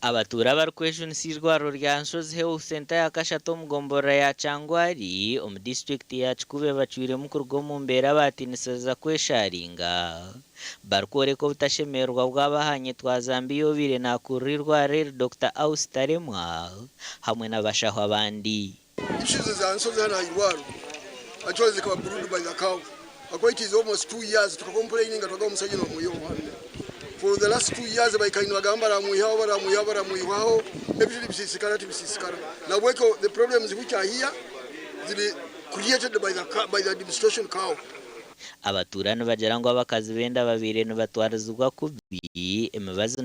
Abatura barkwejunisiirwa rya Nsozi Health Center ya Kashato mugombora ya Kyangwari omu district ya KIKUUBE bacwiremu kuruga omu mbeera batinisiriza kwesharinga barikworeka obutashemererwa bw'abahanye twazambiyobire nakurirwa rero Dr. Austaremwa hamwe n'abashaho abandi. Issues za Nsozi hana irwaro actually zikaba brewed by the cow. It is almost 2 years complaining that omusajja no muyo for the last 2 years by kind bagamba baramuyihaho everything bisisikara. Now the problems which are here they created by the administration cow. Abaturano bagira ngo abakazi benda babire no batwarizwa kubi emibazi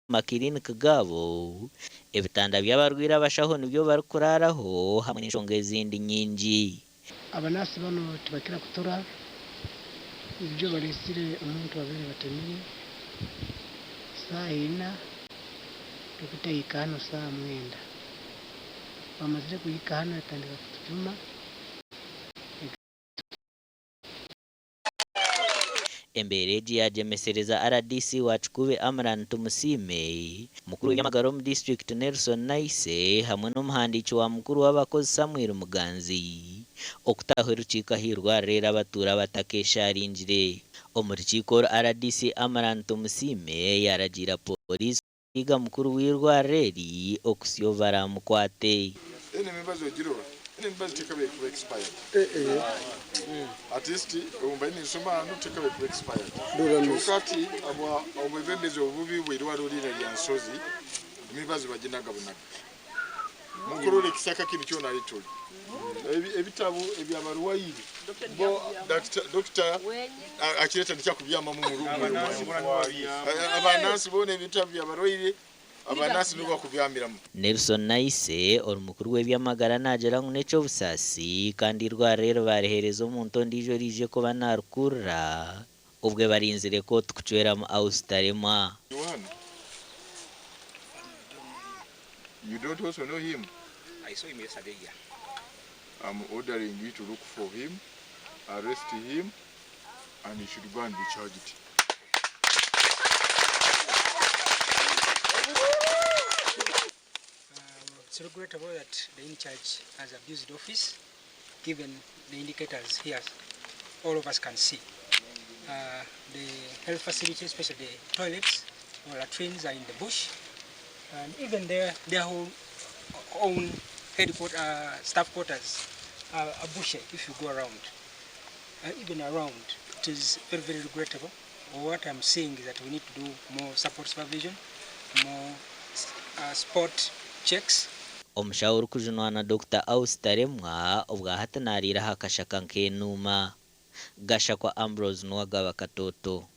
makiriniki gabo ebitanda by'abarwira abashaho nibyo barikuraraho hamwe n'enshonga ezindi nyingi. Abanasi bano tubakira kutora ibyo baresire omuntu babiri batemire saa ina tukutayika hano saa mwenda bamazire kuyika hano yatandika kutujuma. Embereji yajemesereza RDC wa KIKUUBE Amran Tumusime mukuru w'Nyamagaro mu district Nelson Naise hamwe n'umuhandiki wa mukuru w'abakozi Samuel Muganzi okutaho rucika hirwa rera abatura batakesharingire omurukiko RDC Amran Tumusime yaragira polisi iga mukuru w'irwa reri okusiyovara mukwate at least umbaini nsoma no take away expired ukati abo omubembezi obubi bwirwa rulira ya Nsozi imibazi baginaga bunaga mukorole kisaka kintu cyona lituli ebitabo ebyabaruwayiri bo doctor akireta ndichakubyama mu rumu abanasi bone ebitabo byabaruwayiri abanasi nuko kubyamiramu. Nelson Naise orumukuru w'ebyamagara nagera ngo neco busasi kandi rwa rero barehereza omuntu ndijo rije ko banarukura ubwe barinzire ko tukucwera mu Austaremwa. You don't also know him? I saw him yesterday. I'm ordering you to look for him, arrest him, and he should go and be charged. It's regrettable that the in-charge has abused office, given the indicators here, all of us can see. The health facilities, especially the toilets or latrines, are in the bush, and even their own headquarters, staff quarters are bushy if you go around. Even around, it is very, very regrettable. What I'm saying is that we need to do more support supervision, more spot checks. Omushauri kujunwa na Dr. Austaremwa obwahatanarira hakashaka nkenuma gasha kwa Ambrose Nwagaba Katoto.